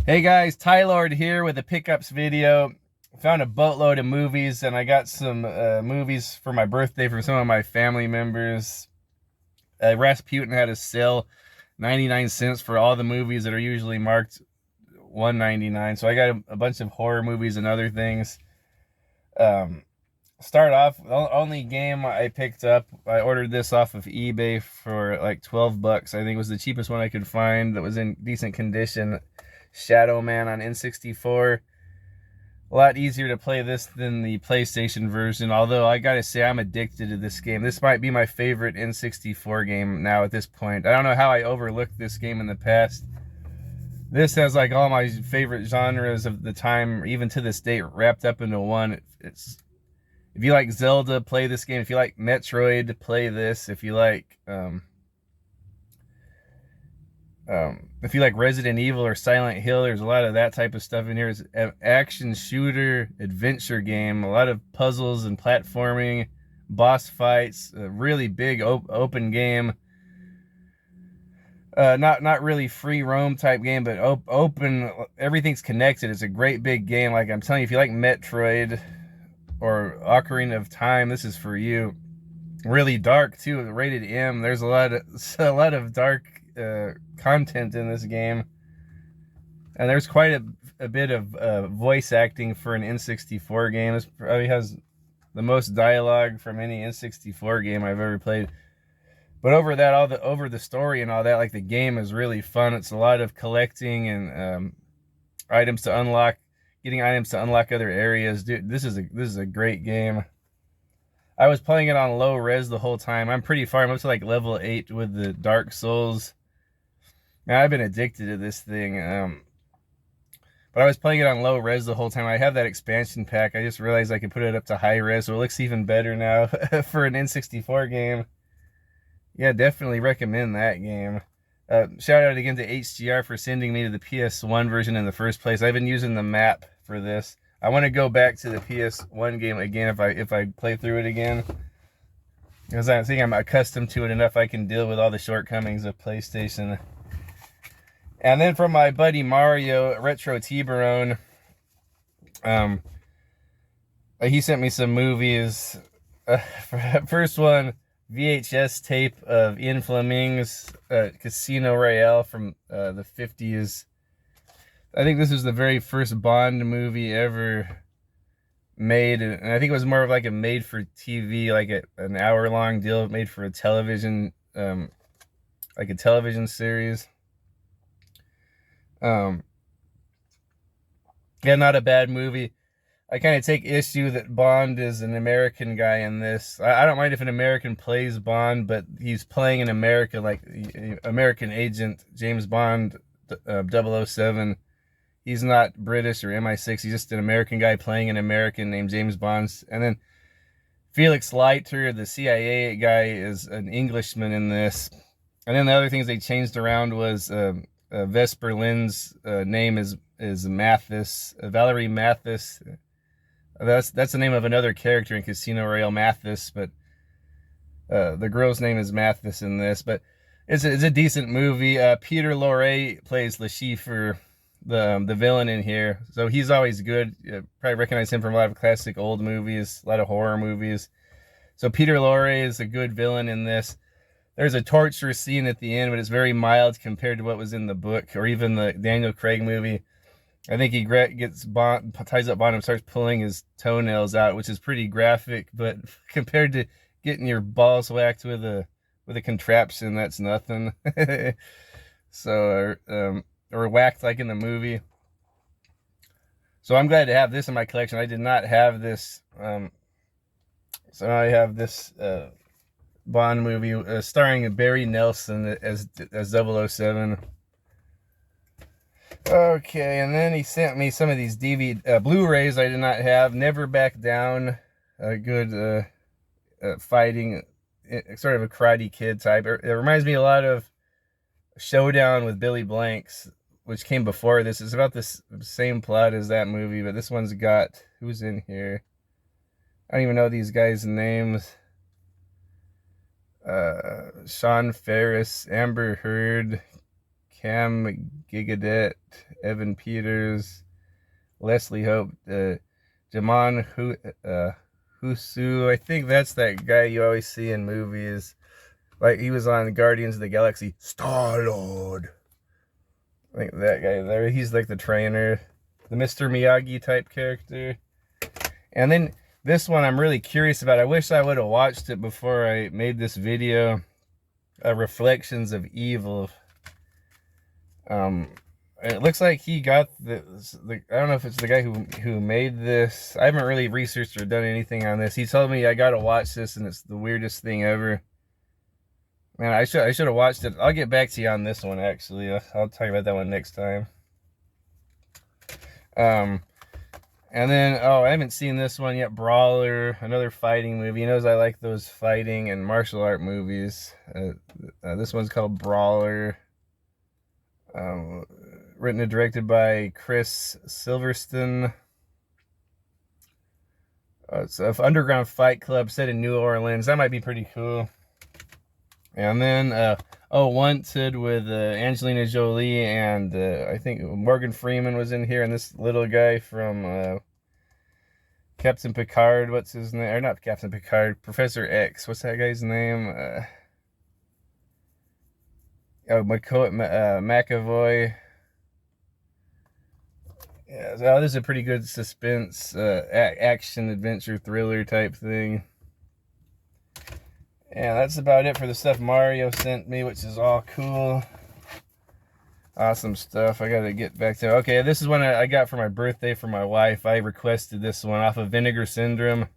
Hey guys, Tylord here with a pickups video. Found a boatload of movies, and I got some movies for my birthday from some of my family members. Rasputin had a sale, 99 cents for all the movies that are usually marked 1.99. So I got a bunch of horror movies and other things. Um, Start off, the only game I picked up, I ordered this off of eBay for like 12 bucks. I think it was the cheapest one I could find that was in decent condition. Shadow Man on N64. A lot easier to play this than the PlayStation version, although I gotta say I'm addicted to this game. This might be my favorite N64 game now at this point. I don't know how I overlooked this game in the past. This has like all my favorite genres of the time, even to this date, wrapped up into one. If you like Zelda, play this game. If you like Metroid, play this. If you like Resident Evil or Silent Hill, there's a lot of that type of stuff in here. It's an action shooter adventure game, a lot of puzzles and platforming, boss fights, a really big open game. Not really free roam type game, but open. Everything's connected. It's a great big game. Like I'm telling you, if you like Metroid or Ocarina of Time, this is for you. Really dark too, rated M. There's a lot of dark content in this game, and there's quite a bit of voice acting for an N64 game. This probably has the most dialogue from any N64 game I've ever played. But over the story and all that, like the game is really fun. It's a lot of collecting and items to unlock, getting items to unlock other areas. Dude, this is a great game. I was playing it on low res the whole time. I'm pretty far. I'm up to like level 8 with the Dark Souls. Man, I've been addicted to this thing. But I was playing it on low res the whole time. I have that expansion pack. I just realized I could put it up to high res, so it looks even better now for an N64 game. Yeah, definitely recommend that game. Shout out again to HGR for sending me to the PS1 version in the first place. I've been using the map for this. I want to go back to the PS1 game again if I play through it again, because I think I'm accustomed to it enough. I can deal with all the shortcomings of PlayStation. And then from my buddy Mario, Retro T-Barone, he sent me some movies. First one, VHS tape of Ian Fleming's Casino Royale from the 50s. I think this was the very first Bond movie ever made, and I think it was more of like a made-for-TV, like an hour-long deal made for a television, like a television series. Yeah, not a bad movie. I kind of take issue that Bond is an American guy in this. I don't mind if an American plays Bond, but he's playing an American, like American agent James Bond, 007. He's not British or MI6. He's just an American guy playing an American named James Bond. And then Felix Leiter, the CIA guy, is an Englishman in this. And then the other things they changed around was Vesper Lynd's name is Mathis, Valerie Mathis. That's the name of another character in Casino Royale, Mathis, but the girl's name is Mathis in this. But it's a decent movie. Peter Lorre plays Le Chiffre, the villain in here, so he's always good. Probably recognize him from a lot of classic old movies, a lot of horror movies. So Peter Lorre is a good villain in this. There's a torture scene at the end, but it's very mild compared to what was in the book or even the Daniel Craig movie. I think he ties up Bond and starts pulling his toenails out, which is pretty graphic, but compared to getting your balls whacked with a contraption, that's nothing. So or whacked like in the movie. So I'm glad to have this in my collection. I did not have this. So now I have this Bond movie starring Barry Nelson as 007. Okay, and then he sent me some of these Blu-rays I did not have. Never Back Down, a good fighting, sort of a Karate Kid type. It reminds me a lot of Showdown with Billy Blanks, which came before this. It's about the same plot as that movie, but this one's got, who's in here? I don't even know these guys' names. Sean Ferris, Amber Heard, Cam Gigadet, Evan Peters, Leslie Hope, Jamon Husu. I think that's that guy you always see in movies. Like, he was on Guardians of the Galaxy. Star-Lord. I think that guy there. He's like the trainer. The Mr. Miyagi type character. And then this one I'm really curious about. I wish I would have watched it before I made this video. Reflections of Evil. It looks like he got I don't know if it's the guy who made this. I haven't really researched or done anything on this. He told me I gotta watch this, and it's the weirdest thing ever. Man, I should have watched it. I'll get back to you on this one, actually. I'll talk about that one next time. And then, oh, I haven't seen this one yet. Brawler, another fighting movie. He knows I like those fighting and martial art movies. This one's called Brawler. Written and directed by Chris Silverstone. It's an underground fight club set in New Orleans. That might be pretty cool. And then, Wanted with Angelina Jolie, and I think Morgan Freeman was in here, and this little guy from Captain Picard. What's his name? Or not Captain Picard, Professor X. What's that guy's name? McAvoy. Yeah, so this is a pretty good suspense, action, adventure, thriller type thing. Yeah, that's about it for the stuff Mario sent me, which is all cool. Awesome stuff. I gotta get back to. Okay, this is one I got for my birthday for my wife. I requested this one off of Vinegar Syndrome.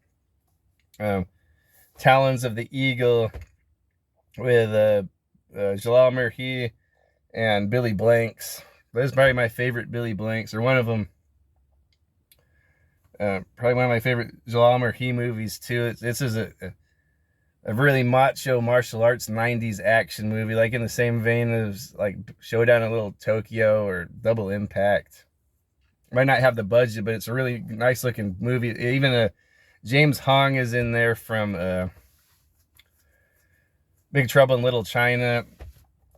Talons of the Eagle with Jalal Murhi and Billy Blanks. This is probably my favorite Billy Blanks, or one of them. Probably one of my favorite Jalal Murhi movies too. This is a really macho martial arts 90s action movie, like in the same vein as like Showdown in Little Tokyo or Double Impact. Might not have the budget, but it's a really nice looking movie. Even James Hong is in there from Big Trouble in Little China.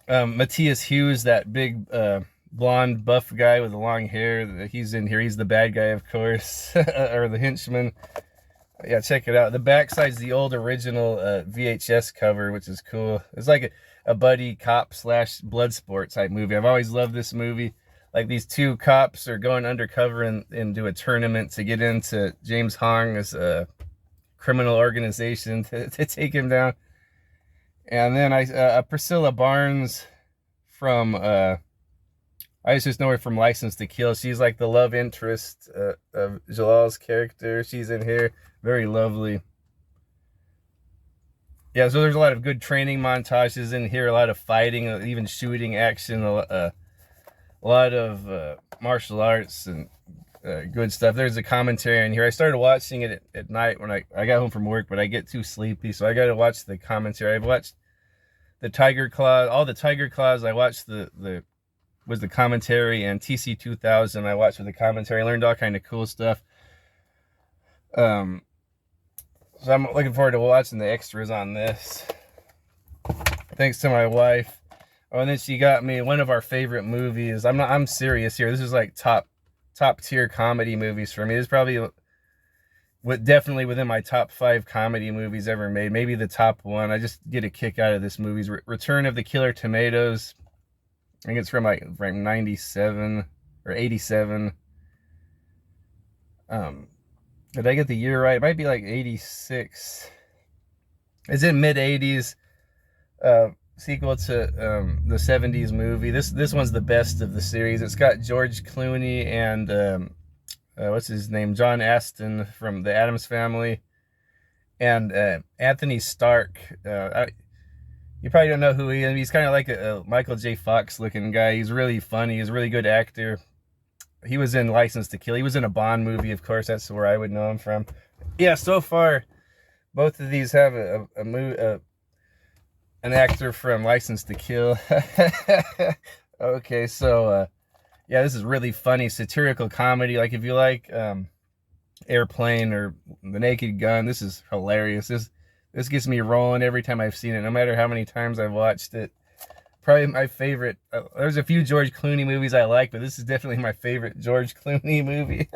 Matthias Hughes, that big blonde buff guy with the long hair, he's in here. He's the bad guy, of course, or the henchman. Yeah, check it out. The backside's the old original VHS cover, which is cool. It's like a buddy cop / Bloodsport type movie. I've always loved this movie. Like, these two cops are going undercover into a tournament to get into James Hong's criminal organization to take him down. And then Priscilla Barnes from I just know her from License to Kill. She's like the love interest of Jalal's character. She's in here. Very lovely. Yeah, so there's a lot of good training montages in here. A lot of fighting, even shooting action. A lot of martial arts and good stuff. There's a commentary in here. I started watching it at night when I got home from work, but I get too sleepy, so I got to watch the commentary. I've watched the Tiger Claw, all the Tiger Claws. I watched the commentary, and TC2000 I watched with the commentary. I learned all kind of cool stuff. So I'm looking forward to watching the extras on this. Thanks to my wife. Oh, and then she got me one of our favorite movies. I'm serious here. This is like top tier comedy movies for me. This is probably definitely within my top 5 comedy movies ever made. Maybe the top one. I just get a kick out of this movie. Return of the Killer Tomatoes. I think it's from like 97 or 87. Did I get the year right? It might be like 86. It's in mid-80s. Sequel to the 70s movie. This one's the best of the series. It's got George Clooney and what's his name? John Astin from the Addams Family, and Anthony Stark. You probably don't know who he is. He's kind of like a Michael J. Fox looking guy. He's really funny. He's a really good actor. He was in License to Kill. He was in a Bond movie, of course. That's where I would know him from. Yeah, so far, both of these have an actor from License to Kill. Okay, so yeah, this is really funny satirical comedy. Like, if you like Airplane or The Naked Gun, this is hilarious. This gets me rolling every time I've seen it, no matter how many times I've watched it. probably my favorite. There's a few George Clooney movies I like, but this is definitely my favorite George Clooney movie.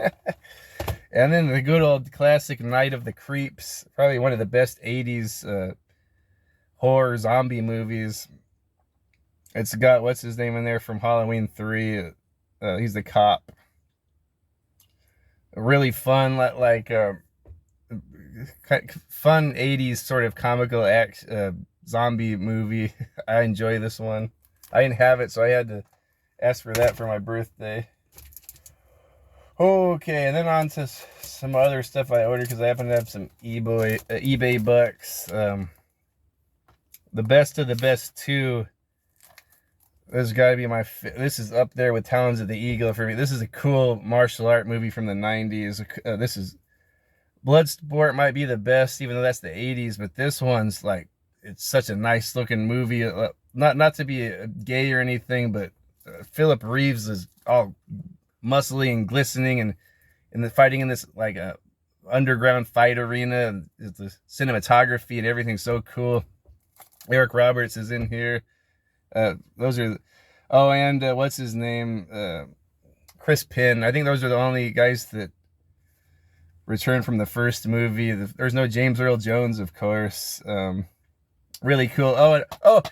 And then the good old classic Night of the Creeps, probably one of the best 80s horror zombie movies. It's got, what's his name in there from Halloween 3? He's the cop. Really fun, like fun 80s sort of comical zombie movie. I enjoy this one. I didn't have it, so I had to ask for that for my birthday. Okay, and then on to some other stuff I ordered because I happen to have some eBay bucks. The best of the best 2. This has got to be this is up there with Talons of the Eagle for me. This is a cool martial art movie from the 90s. This is Bloodsport, might be the best, even though that's the 80s, but this one's like, it's such a nice looking movie. Not to be gay or anything, but Philip Reeves is all muscly and glistening, and the fighting in this like a underground fight arena, and the cinematography and everything's so cool. Eric Roberts is in here. Those are, oh, and what's his name? Chris Penn. I think those are the only guys that returned from the first movie. There's no James Earl Jones, of course. Really cool. Oh,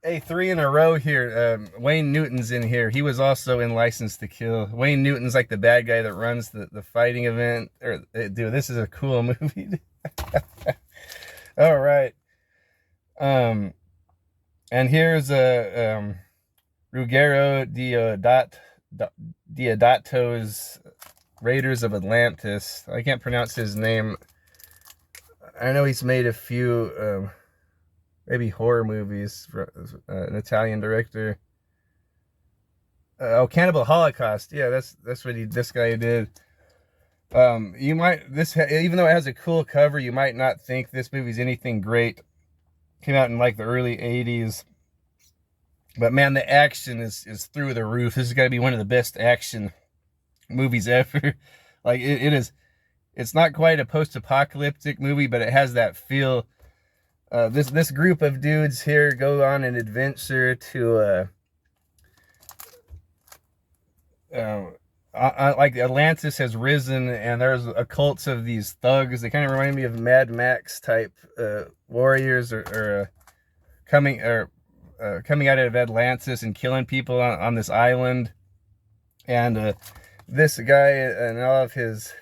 hey, 3 in a row here. Wayne Newton's in here. He was also in License to Kill. Wayne Newton's like the bad guy that runs the fighting event. Dude, this is a cool movie. All right. And here's a Ruggero Deodato's Raiders of Atlantis. I can't pronounce his name. I know he's made a few maybe horror movies for an Italian director. Oh, Cannibal Holocaust. Yeah, that's what this guy did. You might, even though it has a cool cover, you might not think this movie's anything great. Came out in like the early 80s. But man, the action is through the roof. This has got to be one of the best action movies ever. Like it is. It's not quite a post-apocalyptic movie, but it has that feel. This group of dudes here go on an adventure to like Atlantis has risen, and there's a cult of these thugs. They kind of remind me of Mad Max type warriors, or coming out of Atlantis and killing people on this island. And this guy and all of his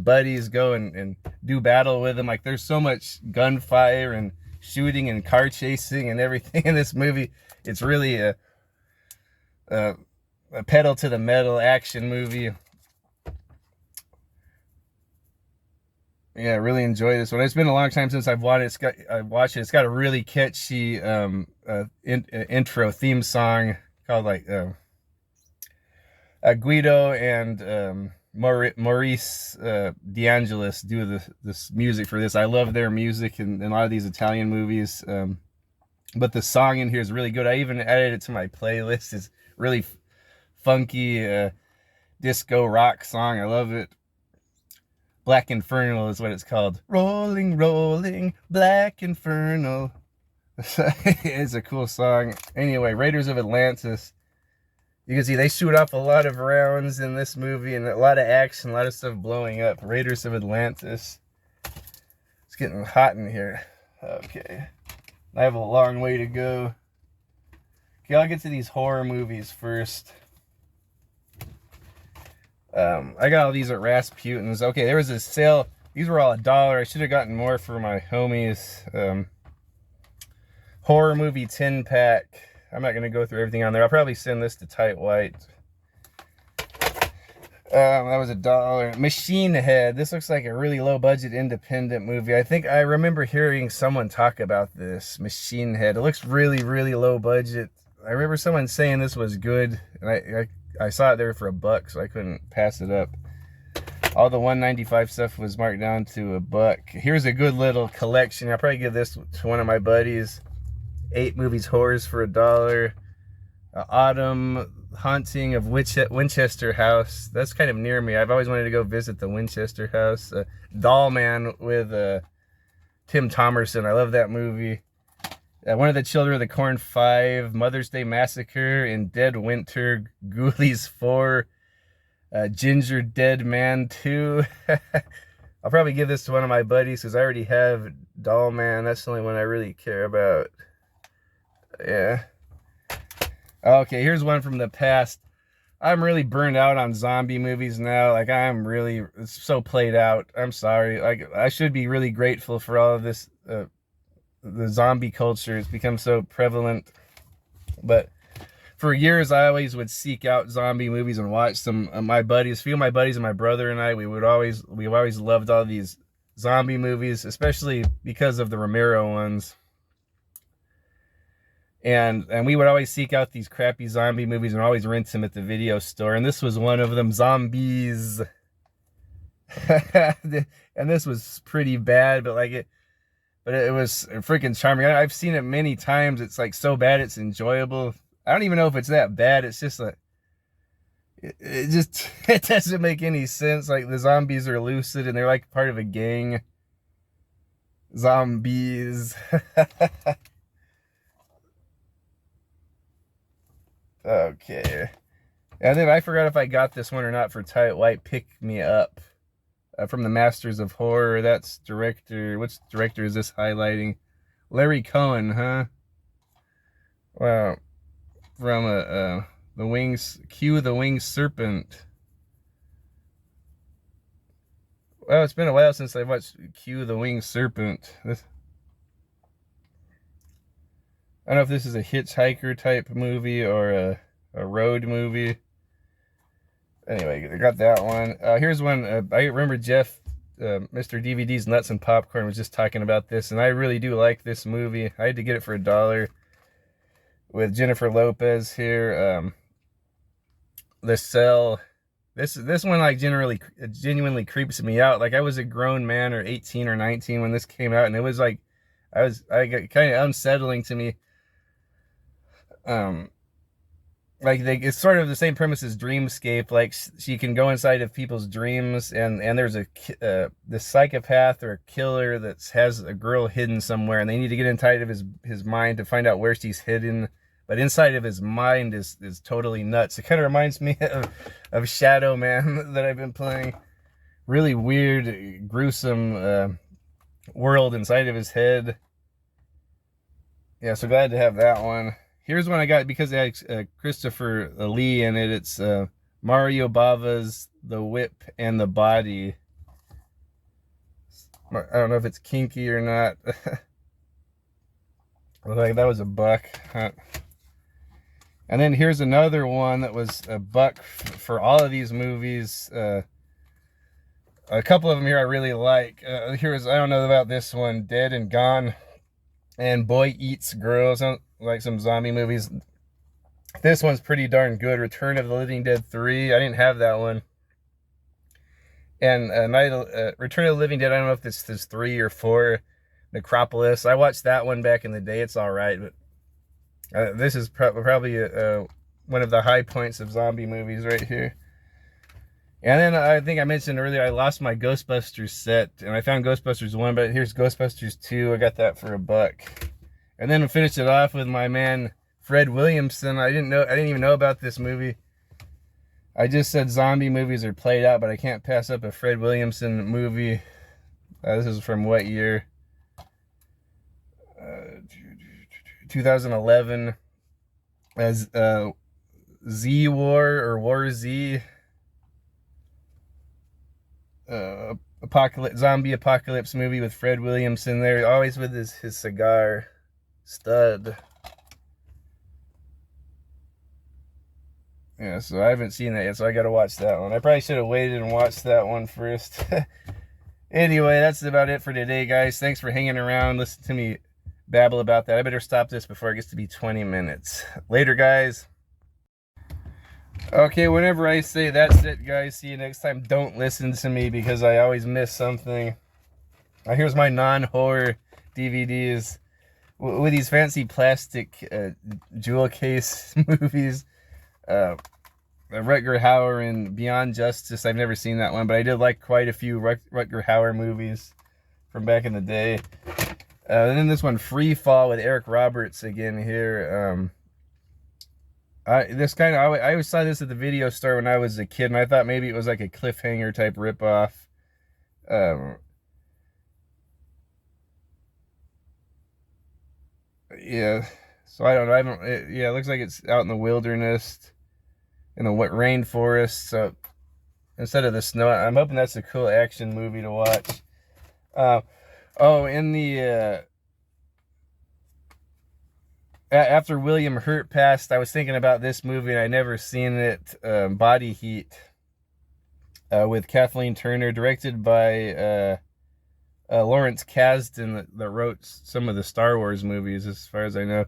buddies go and do battle with him. Like, there's so much gunfire and shooting and car chasing and everything in this movie. It's really a pedal to the metal action movie. Yeah, I really enjoy this one. It's been a long time since I've watched it. It's got a really catchy intro theme song called like Guido and Maurice DeAngelis do this music for this. I love their music in a lot of these Italian movies. But the song in here is really good. I even added it to my playlist. It's really funky disco rock song. I love it. Black Infernal is what it's called. Rolling, rolling, Black Infernal. It's a cool song. Anyway, Raiders of Atlantis. You can see they shoot off a lot of rounds in this movie and a lot of action, a lot of stuff blowing up. Raiders of Atlantis. It's getting hot in here. Okay. I have a long way to go. Okay, I'll get to these horror movies first. I got all these at Rasputin's. Okay, there was a sale. These were all $1. I should have gotten more for my homies. Horror movie 10-pack. I'm not going to go through everything on there. I'll probably send this to Tight White. That was $1. Machine Head. This looks like a really low-budget independent movie. I think I remember hearing someone talk about this. Machine Head. It looks really, really low budget. I remember someone saying this was good, and I saw it there for $1, so I couldn't pass it up. All the $1.95 stuff was marked down to $1. Here's a good little collection. I'll probably give this to one of my buddies. 8 movies horrors for $1. Autumn Haunting of Winchester House. That's kind of near me. I've always wanted to go visit the Winchester House. Doll Man with Tim Thomerson. I love that movie. One of the Children of the Corn 5, Mother's Day Massacre, and Dead Winter, Ghoulies 4, Ginger Dead Man 2. I'll probably give this to one of my buddies because I already have Doll Man. That's the only one I really care about. Yeah. Okay, here's one from the past. I'm really burned out on zombie movies now. Like, it's so played out. I'm sorry. Like, I should be really grateful for all of this, the zombie culture. It's become so prevalent. But for years, I always would seek out zombie movies and watch them. My buddies, a few of my buddies and my brother and I, we always loved all these zombie movies, especially because of the Romero ones. And we would always seek out these crappy zombie movies and always rent them at the video store. And this was one of them, Zombies. And this was pretty bad, but it was freaking charming. I've seen it many times. It's like so bad it's enjoyable. I don't even know if it's that bad. It's just like it doesn't make any sense. Like, the zombies are lucid and they're like part of a gang. Zombies. Okay. And then I forgot if I got this one or not for Tight White Pick Me Up from the Masters of Horror. That's director. Which director is this highlighting? Larry Cohen, huh? Wow. From the Wings, Cue the Winged Serpent. Well, it's been a while since I watched Cue the Winged Serpent. I don't know if this is a hitchhiker type movie or a road movie. Anyway, I got that one. Here's one. I remember Jeff, Mr. DVD's Nuts and Popcorn, was just talking about this, and I really do like this movie. I had to get it for $1 with Jennifer Lopez here. The Cell. This one like genuinely creeps me out. Like, I was a grown man, or 18 or 19 when this came out, and it was like I got kind of unsettling to me. It's sort of the same premise as Dreamscape. Like, she can go inside of people's dreams, and there's this psychopath or a killer that has a girl hidden somewhere, and they need to get inside of his mind to find out where she's hidden. But inside of his mind is totally nuts. It kind of reminds me of Shadow Man that I've been playing. Really weird, gruesome world inside of his head. Yeah, so glad to have that one. Here's one I got because it had Christopher Lee in it. It's Mario Bava's The Whip and the Body. I don't know if it's kinky or not. Like, that was a buck. Huh? And then here's another one that was a buck for all of these movies. A couple of them here I really like. I don't know about this one, Dead and Gone and Boy Eats Girl. Sounds like some zombie movies. This one's pretty darn good. Return of the Living Dead 3. I didn't have that one. And Return of the Living Dead, I don't know if this is 3 or 4. Necropolis. I watched that one back in the day. It's all right, but this is probably one of the high points of zombie movies right here. And then I think I mentioned earlier, I lost my Ghostbusters set, and I found Ghostbusters 1, but here's Ghostbusters 2. I got that for $1. And then finish it off with my man Fred Williamson. I didn't even know about this movie. I just said zombie movies are played out, but I can't pass up a Fred Williamson movie. This is from what year? 2011. As Z War or War Z. Zombie apocalypse movie with Fred Williamson there, always with his cigar. Stud. Yeah, so I haven't seen that yet, so I gotta watch that one. I probably should have waited and watched that one first. Anyway, that's about it for today, guys. Thanks for hanging around. Listen to me babble about that. I better stop this before it gets to be 20 minutes. Later, guys. Okay, whenever I say that's it, guys, see you next time. Don't listen to me because I always miss something. Here's my non-horror DVDs with these fancy plastic jewel case movies. Rutger Hauer and Beyond Justice. I've never seen that one, but I did like quite a few Rutger Hauer movies from back in the day. And then this one, Free Fall, with Eric Roberts again here. I always saw this at the video store when I was a kid, and I thought maybe it was like a cliffhanger type ripoff. Um, yeah, so I don't know. I don't. Yeah, it looks like it's out in the wilderness, in the rainforest. So instead of the snow, I'm hoping that's a cool action movie to watch. Oh, in the after William Hurt passed, I was thinking about this movie, and I never seen it. Body Heat, with Kathleen Turner, directed by Lawrence Kasdan, that wrote some of the Star Wars movies, as far as I know.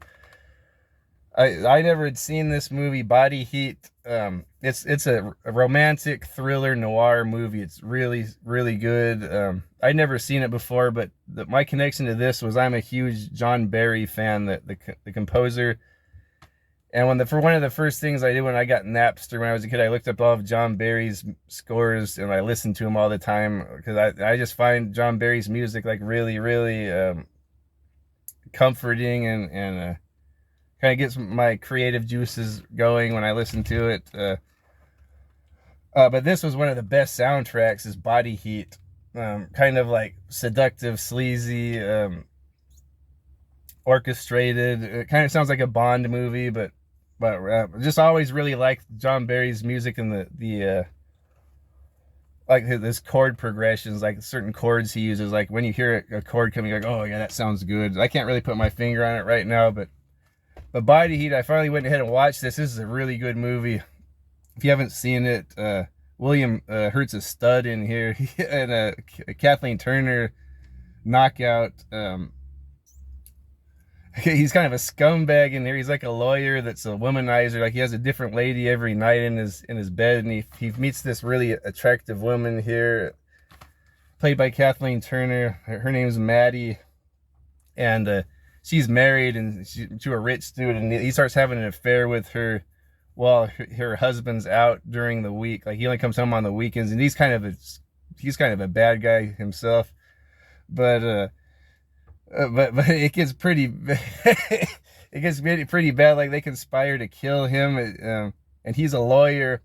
I never had seen this movie, Body Heat. It's a romantic thriller noir movie. It's really, really good. I'd never seen it before, but my connection to this was I'm a huge John Barry fan, the composer. And for one of the first things I did when I got Napster when I was a kid, I looked up all of John Barry's scores, and I listened to him all the time, because I just find John Barry's music like really, really comforting, and kind of gets my creative juices going when I listen to it. But this was one of the best soundtracks, is Body Heat. Kind of like seductive, sleazy, orchestrated. It kind of sounds like a Bond movie, but just always really liked John Barry's music, and the like his chord progressions, like certain chords he uses. Like when you hear a chord coming, you're like, oh yeah, that sounds good. I can't really put my finger on it right now, but Body Heat, I finally went ahead and watched this. This is a really good movie. If you haven't seen it, William Hurt's a stud in here, and Kathleen Turner, knockout. He's kind of a scumbag in here. He's like a lawyer that's a womanizer. Like he has a different lady every night in his bed, and he meets this really attractive woman here, played by Kathleen Turner. Her name's Maddie, and she's married and to a rich dude, and he starts having an affair with her while her husband's out during the week. Like he only comes home on the weekends, and he's kind of a bad guy himself. But it gets pretty pretty bad. Like they conspire to kill him, and he's a lawyer,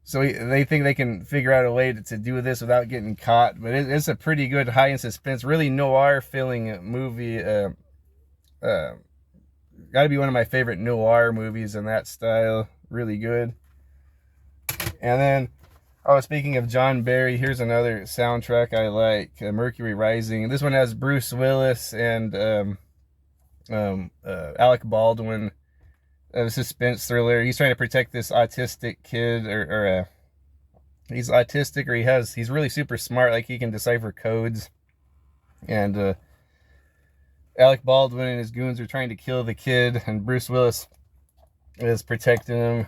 so they think they can figure out a way to do this without getting caught. But it's a pretty good, high in suspense, really noir feeling movie. Got to be one of my favorite noir movies in that style. Really good. And then, speaking of John Barry, here's another soundtrack I like, Mercury Rising. This one has Bruce Willis and Alec Baldwin. A suspense thriller. He's trying to protect this autistic kid, or he's autistic, or he's really super smart, like he can decipher codes. And Alec Baldwin and his goons are trying to kill the kid, and Bruce Willis is protecting him.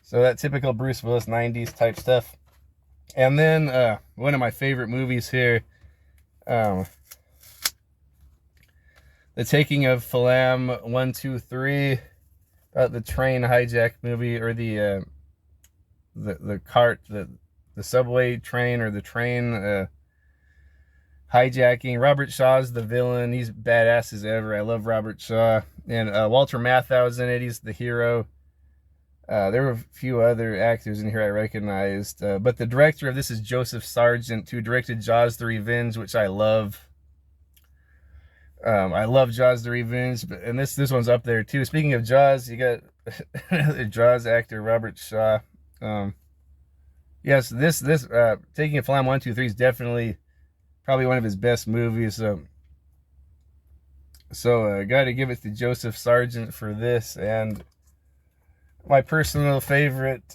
So that typical Bruce Willis 90s type stuff. And then one of my favorite movies here, The Taking of Falam 1, 2, 3, about the train hijack movie, or the cart, the subway train, or the train hijacking. Robert Shaw's the villain. He's badass as ever. I love Robert Shaw. And Walter Matthau's in it. He's the hero. There were a few other actors in here I recognized. But the director of this is Joseph Sargent, who directed Jaws the Revenge, which I love. I love Jaws the Revenge, and this one's up there too. Speaking of Jaws, you got another Jaws actor, Robert Shaw. Yes, this Taking a Flam 1, 2, 3 is definitely probably one of his best movies. So got to give it to Joseph Sargent for this. And my personal favorite,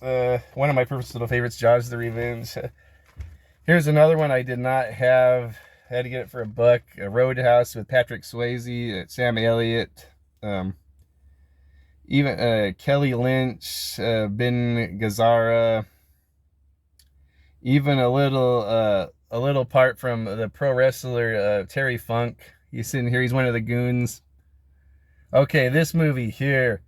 one of my personal favorites, Jaws the Revenge. Here's another one I did not have. I had to get it for $1. Roadhouse with Patrick Swayze, Sam Elliott, even Kelly Lynch, Ben Gazzara, even a little part from the pro wrestler Terry Funk. He's sitting here. He's one of the goons. Okay, this movie here,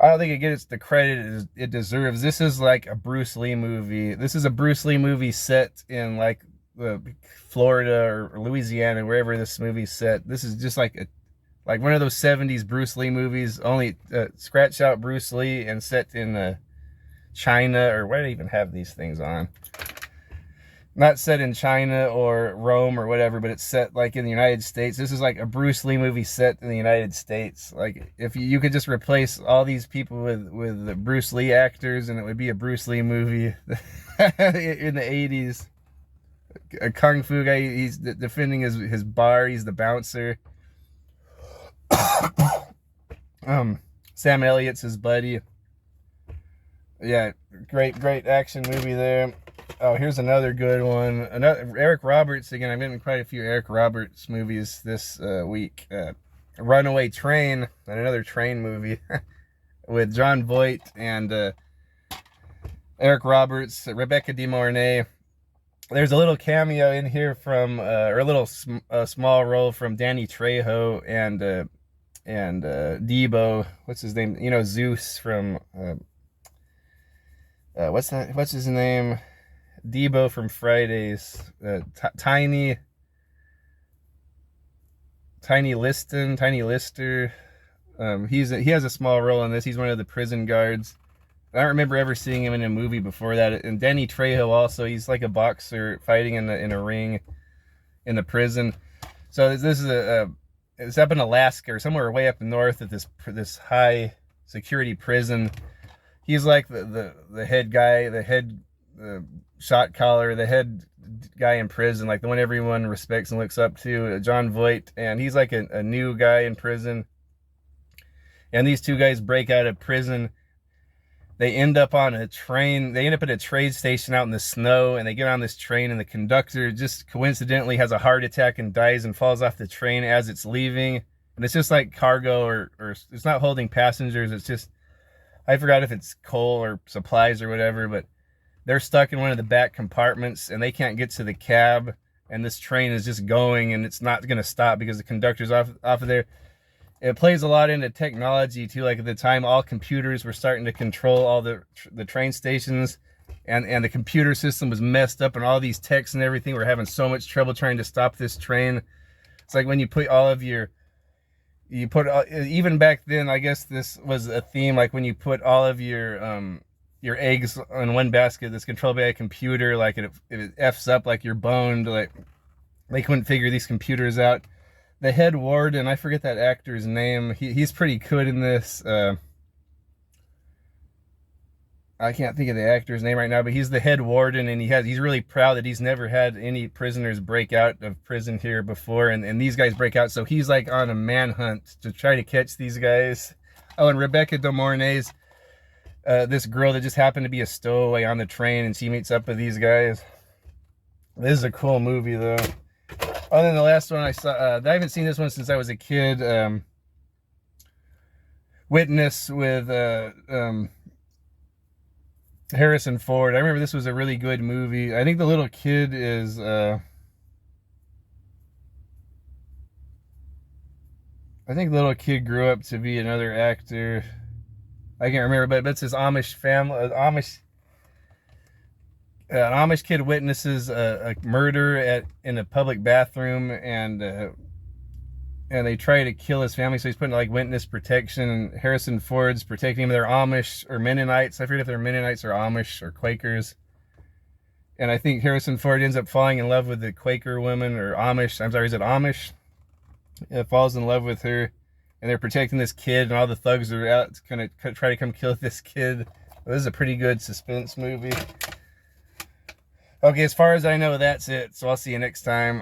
I don't think it gets the credit it deserves. This is like a Bruce Lee movie. This is a Bruce Lee movie set in like Florida or Louisiana, wherever this movie's set. This is just like one of those 70s Bruce Lee movies, only scratch out Bruce Lee and set in China, or where do they even have these things on? Not set in China or Rome or whatever, but it's set like in the United States. This is like a Bruce Lee movie set in the United States. Like if you could just replace all these people with the Bruce Lee actors, and it would be a Bruce Lee movie in the 80s. A kung fu guy, he's defending his bar, he's the bouncer. Sam Elliott's his buddy. Yeah, great action movie there. Oh, here's another good one. Another Eric Roberts again. I'm getting quite a few Eric Roberts movies this week. Runaway Train, another train movie with John Voight and Eric Roberts, Rebecca De Mornay. There's a little cameo in here from, or a little small role from Danny Trejo and Debo. What's his name? You know, Zeus from what's his name? Debo from Fridays. Tiny Lister. He has a small role in this. He's one of the prison guards. I don't remember ever seeing him in a movie before that. And Danny Trejo also, he's like a boxer fighting in a ring in the prison. So this is it's up in Alaska or somewhere way up north at this high security prison. He's like the head guy, the head shot caller, the head guy in prison, like the one everyone respects and looks up to, John Voight. And he's like a new guy in prison. And these two guys break out of prison. They end up on a train. They end up at a train station out in the snow, and they get on this train, and the conductor just coincidentally has a heart attack and dies and falls off the train as it's leaving. And it's just like cargo, or it's not holding passengers. It's just, I forgot if it's coal or supplies or whatever, but they're stuck in one of the back compartments, and they can't get to the cab, and this train is just going, and it's not going to stop because the conductor's off of there. It plays a lot into technology too. Like at the time, all computers were starting to control all the train stations, and the computer system was messed up, and all these techs and everything were having so much trouble trying to stop this train. It's like when you put all of even back then, I guess this was a theme, like when you put all of your eggs in one basket that's controlled by a computer, like it F's up, like you're boned. Like they couldn't figure these computers out. The head warden, I forget that actor's name. He's pretty good in this. I can't think of the actor's name right now, but he's the head warden, and he's really proud that he's never had any prisoners break out of prison here before, and these guys break out, so he's like on a manhunt to try to catch these guys. Oh, and Rebecca De Mornay's this girl that just happened to be a stowaway on the train, and she meets up with these guys. This is a cool movie though. Other than the last one I saw, I haven't seen this one since I was a kid. Witness with Harrison Ford. I remember this was a really good movie. I think the little kid is I think the little kid grew up to be another actor. I can't remember, but it's his Amish family. An Amish kid witnesses a murder in a public bathroom, and they try to kill his family, so he's putting like witness protection, and Harrison Ford's protecting him. They're Amish or Mennonites. I forget if they're Mennonites or Amish or Quakers. And I think Harrison Ford ends up falling in love with the Quaker woman, or Amish. I'm sorry, is it Amish? Falls in love with her, and they're protecting this kid, and all the thugs are out to try to come kill this kid. Well, this is a pretty good suspense movie. Okay, as far as I know, that's it. So I'll see you next time.